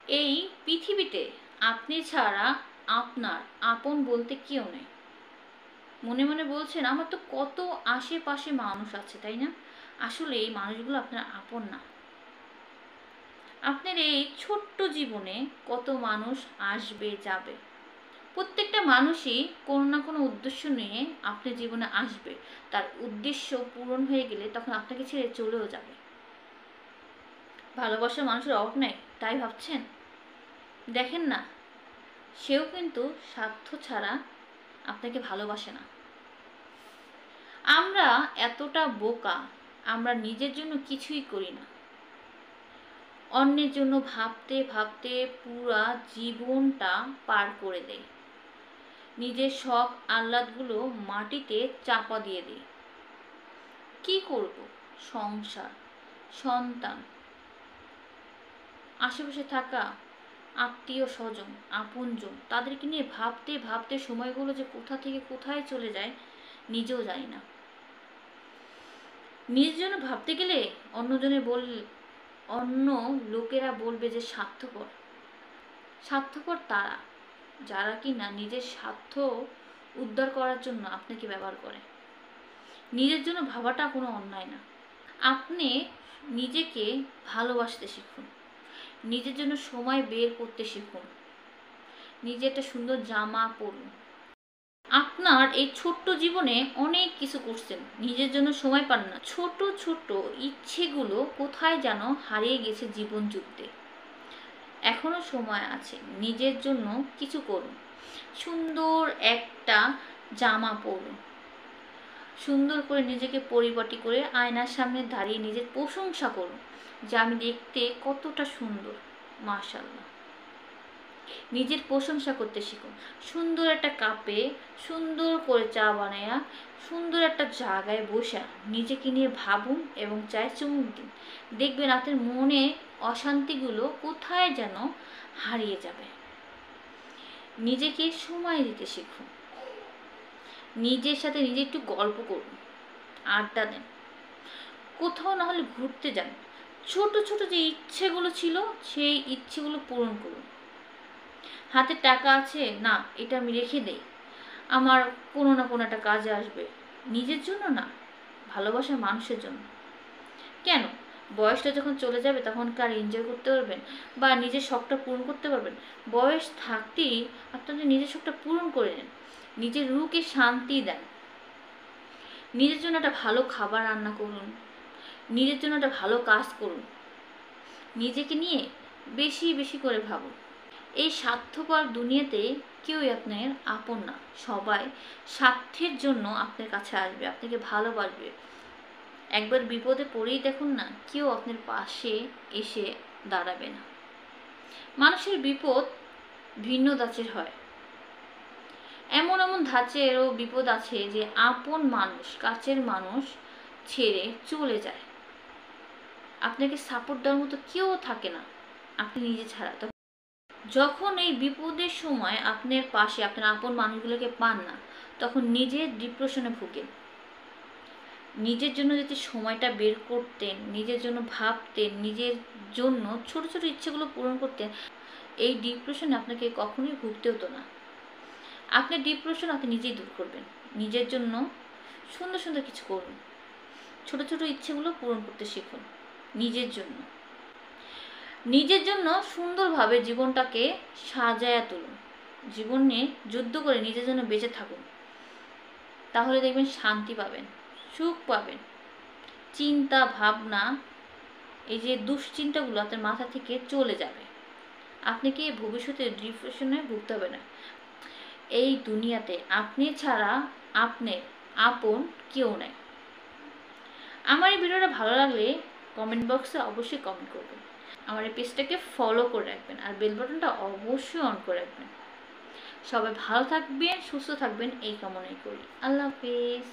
এই পৃথিবীতে আপনি ছাড়া আপনার আপন বলতে কেউ নেই। মনে মনে বলছেন আমার তো কত আশেপাশে মানুষ আছে, তাই না? আসলে এই মানুষগুলো আপনার আপন না। আপনার এই ছোট্ট জীবনে কত মানুষ আসবে যাবে, প্রত্যেকটা মানুষই কোনো না কোনো উদ্দেশ্য নিয়ে আপনার জীবনে আসবে। তার উদ্দেশ্য পূরণ হয়ে গেলে তখন আপনাকে ছেড়ে চলেও যাবে। ভালোবাসার মানুষের অভাব নেই তাই ভাবছেন? দেখেন না, সেও কিন্তু স্বার্থ ছাড়া আপনাকে ভালোবাসে না। আমরা এতটা বোকা, আমরা নিজের জন্য কিছুই করি না, অন্যের জন্য ভাবতে ভাবতে পুরা জীবনটা পার করে দেয়। নিজের শখ আহ্লাদগুলো মাটিতে চাপা দিয়ে দিই। কি করব? সংসার, সন্তান, আশেপাশে থাকা আত্মীয় স্বজন, আপনজন, তাদেরকে নিয়ে ভাবতে ভাবতে সময়গুলো যে কোথা থেকে কোথায় চলে যায় নিজেও জানি না। নিজের জন্য ভাবতে গেলে অন্য লোকেরা বলবে যে স্বার্থপর। স্বার্থপর তারা যারা কিনা নিজের স্বার্থ উদ্ধার করার জন্য আপনাকে ব্যবহার করে। নিজের জন্য ভাবাটা কোনো অন্যায় না। আপনি নিজেকে ভালোবাসতে শিখুন, নিজের জন্য সময় বের করতে শিখুন, নিজে একটা সুন্দর জামা পরুন। আপনার এই ছোট্ট জীবনে অনেক কিছু করছেন, নিজের জন্য সময় পান না। ছোট ছোট ইচ্ছেগুলো কোথায় যেন হারিয়ে গেছে জীবন যুদ্ধে। এখনো সময় আছে, নিজের জন্য কিছু করুন। সুন্দর একটা জামা পরুন, সুন্দর করে নিজেকে পরিপাটি করে আয়নার সামনে দাঁড়িয়ে নিজের প্রশংসা করুন যে আমি দেখতে কতটা সুন্দর, মাশাআল্লাহ। নিজের প্রশংসা করতে শিখুন। সুন্দর একটা কাপে সুন্দর করে চা বানায়া সুন্দর একটা জায়গায় বসা নিজেকে নিয়ে ভাবুন এবং চায়ে চুমুক দিন। দেখবেন আপনার মনে অশান্তিগুলো কোথায় যেন হারিয়ে যাবে। নিজেকে সময় দিতে শিখুন, নিজের সাথে নিজে একটু গল্প করুন, আড্ডা দেন, কোথাও না হলে ঘুরতে যান। ছোট ছোট যে ইচ্ছেগুলো ছিল সেই ইচ্ছেগুলো পূরণ করুন। হাতে টাকা আছে না, এটা আমি রেখে দেই, আমার কোনো না কোনো একটা কাজে আসবে। নিজের জন্য না, ভালোবাসার মানুষের জন্য। কেন? বয়সটা যখন চলে যাবে তখন কার এনজয় করতে পারবেন বা নিজের শখটা পূরণ করতে পারবেন? বয়স থাকতেই আপনাদের নিজের শখটা পূরণ করে নেন, নিজের রুহকে শান্তি দেন। নিজের জন্য একটা ভালো খাবার রান্না করুন, নিজের জন্য একটা ভালো কাজ করুন, নিজেকে নিয়ে বেশি বেশি করে ভাবুন। এই স্বার্থপর দুনিয়াতে কেউই আপনার আপন না। সবাই স্বার্থের জন্য আপনার কাছে আসবে, আপনাকে ভালোবাসবে। একবার বিপদে পড়েই দেখুন না, কেউ আপনার পাশে এসে দাঁড়াবে না। মানুষের বিপদ ভিন্ন ধাঁচের হয়। এমন এমন ধাঁচেরও বিপদ আছে যে আপন মানুষ, কাছের মানুষ ছেড়ে চলে যায়। আপনাকে সাপোর্ট দেওয়ার মতো কেউ থাকে না আপনি নিজে ছাড়া। যখন এই বিপদের সময় আপনার পাশে আপনার আপন মানুষগুলোকে পান না, তখন নিজের ডিপ্রেশনে ভুগেন। নিজের জন্য যদি সময়টা বের করতেন, নিজের জন্য ভাবতেন, নিজের জন্য ছোট ছোট ইচ্ছেগুলো পূরণ করতেন, এই ডিপ্রেশনে আপনাকে কখনোই ভুগতে হতো না। আপনার ডিপ্রেশন আপনি নিজেই দূর করবেন। নিজের জন্য সুন্দর সুন্দর কিছু করুন, ছোট ছোট ইচ্ছেগুলো পূরণ করতে শিখুন। নিজের জন্য, নিজের জন্য সুন্দরভাবে জীবনটাকে সাজায়া তুলুন। জীবনে যুদ্ধ করে নিজের জন্য বেঁচে থাকুন, তাহলে দেখবেন শান্তি পাবেন, সুখ পাবেন। চিন্তা ভাবনা, এই যে দুশ্চিন্তাগুলো আপনার মাথা থেকে চলে যাবে। আপনাকে ভবিষ্যতে ডিপ্রেশনে ভুগতে হবে না। এই দুনিয়াতে আপনি ছাড়া আপনার আপন কেউ নেই। আমার এই ভিডিওটা ভালো লাগলে কমেন্ট বক্সে অবশ্যই কমেন্ট করবেন। আমার এই পেজটাকে ফলো করে রাখবেন আর বেল বাটনটা অবশ্যই অন করে রাখবেন। সবাই ভালো থাকবেন, সুস্থ থাকবেন এই কামনাই করি। আল্লাহ হাফেজ।